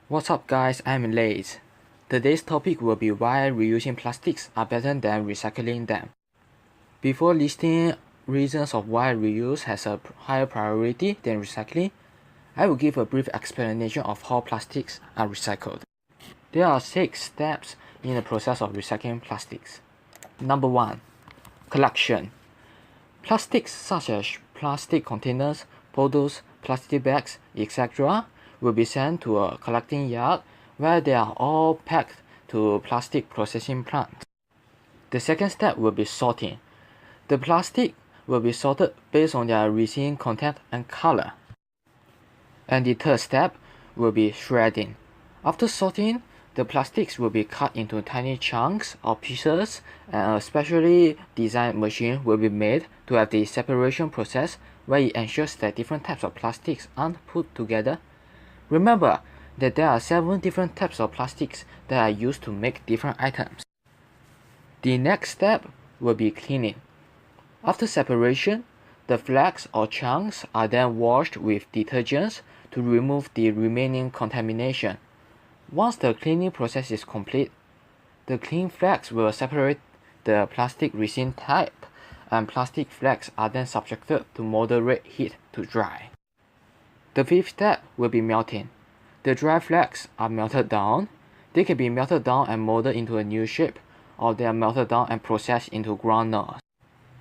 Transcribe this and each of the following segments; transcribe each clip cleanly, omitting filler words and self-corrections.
What's up guys, I'm Lace. Today's topic will be why reusing plastics are better than recycling them. Before listing reasons of why reuse has a higher priority than recycling, I will give a brief explanation of how plastics are recycled. There are 6 steps in the process of recycling plastics. Number 1. Collection. Plastics such as plastic containers, bottles, plastic bags, etc. will be sent to a collecting yard where they are all packed to plastic processing plant. The second step will be sorting. The plastic will be sorted based on their resin content and color. And the third step will be shredding. After sorting, the plastics will be cut into tiny chunks or pieces, and a specially designed machine will be made to have the separation process where it ensures that different types of plastics aren't put together. Remember that there are 7 different types of plastics that are used to make different items. The next step will be cleaning. After separation, the flakes or chunks are then washed with detergents to remove the remaining contamination. Once the cleaning process is complete, the clean flakes will separate the plastic resin type, and plastic flakes are then subjected to moderate heat to dry. The fifth step will be melting. The dry flakes are melted down. They can be melted down and molded into a new shape, or they are melted down and processed into granules.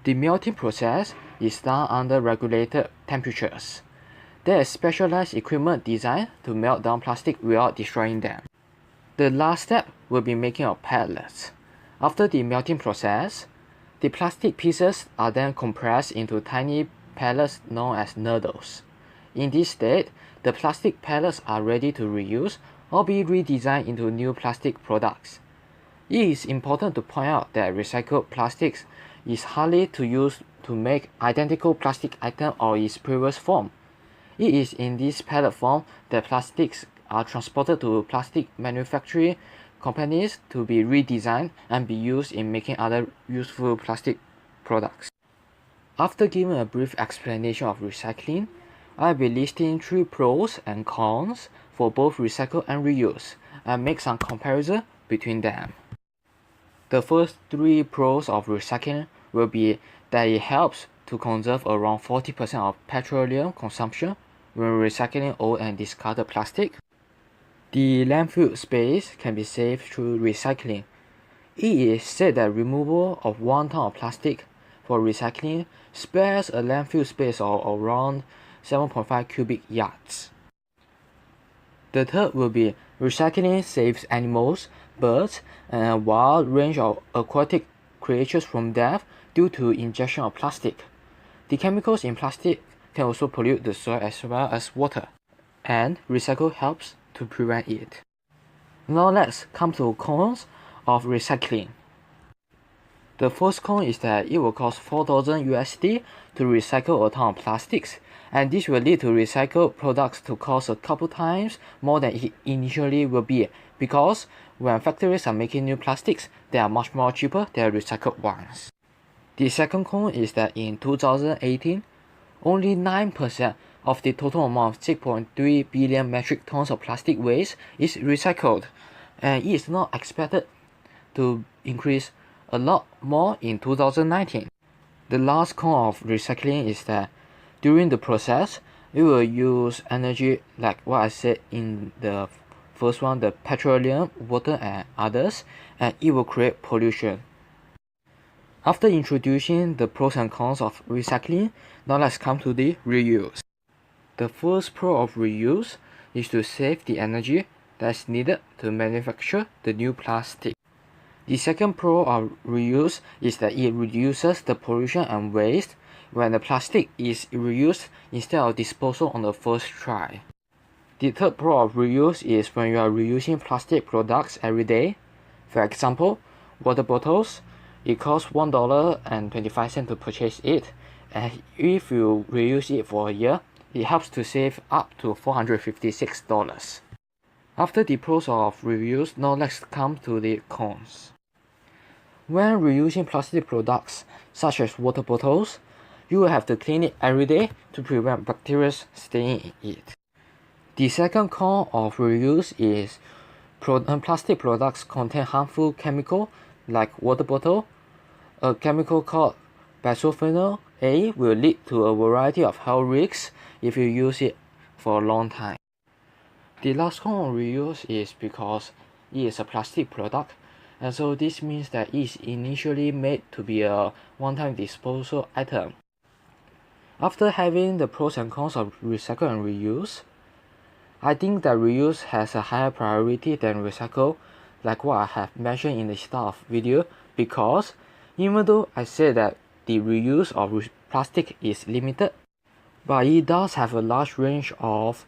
The melting process is done under regulated temperatures. There is specialized equipment designed to melt down plastic without destroying them. The last step will be making of pellets. After the melting process, the plastic pieces are then compressed into tiny pellets known as noodles. In this state, the plastic pellets are ready to reuse or be redesigned into new plastic products. It is important to point out that recycled plastics is hardly to use to make identical plastic item or its previous form. It is in this pellet form that plastics are transported to plastic manufacturing companies to be redesigned and be used in making other useful plastic products. After giving a brief explanation of recycling, I will be listing 3 pros and cons for both recycle and reuse and make some comparison between them. The first 3 pros of recycling will be that it helps to conserve around 40% of petroleum consumption when recycling old and discarded plastic. The landfill space can be saved through recycling. It is said that removal of 1 ton of plastic for recycling spares a landfill space of around 7.5 cubic yards. The third will be recycling saves animals, birds, and a wide range of aquatic creatures from death due to ingestion of plastic. The chemicals in plastic can also pollute the soil as well as water, and recycle helps to prevent it. Now let's come to cons of recycling. The first con is that it will cost 4,000 USD to recycle a ton of plastics, and this will lead to recycled products to cost a couple times more than it initially will be, because when factories are making new plastics, they are much more cheaper than recycled ones. The second con is that in 2018, only 9% of the total amount of 6.3 billion metric tons of plastic waste is recycled, and it is not expected to increase a lot more in 2019. The last con of recycling is that during the process, it will use energy like what I said in the first one, the petroleum, water and others, and it will create pollution. After introducing the pros and cons of recycling, now let's come to the reuse. The first pro of reuse is to save the energy that's needed to manufacture the new plastic. The second pro of reuse is that it reduces the pollution and waste when the plastic is reused instead of disposal on the first try. The third pro of reuse is when you are reusing plastic products every day. For example, water bottles, it costs $1.25 to purchase it, and if you reuse it for a year, it helps to save up to $456. After the pros of reuse, now let's come to the cons. When reusing plastic products such as water bottles, you will have to clean it every day to prevent bacteria staying in it. The second con of reuse is plastic products contain harmful chemical like water bottle. A chemical called bisphenol A will lead to a variety of health risks if you use it for a long time. The last con of reuse is because it is a plastic product, and so this means that it is initially made to be a one-time disposal item. After having the pros and cons of recycle and reuse, I think that reuse has a higher priority than recycle, like what I have mentioned in the start of video, because even though I said that the reuse of plastic is limited, but it does have a large range of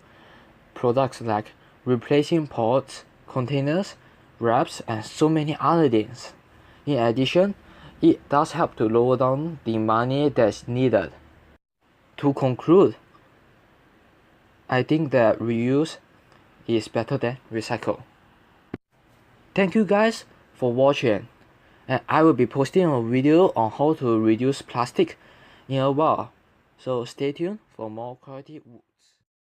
products like replacing pots, containers, wraps, and so many other things. In addition, it does help to lower down the money that's needed. To conclude, I think that reuse is better than recycle. Thank you guys for watching, and I will be posting a video on how to reduce plastic in a while, so stay tuned for more quality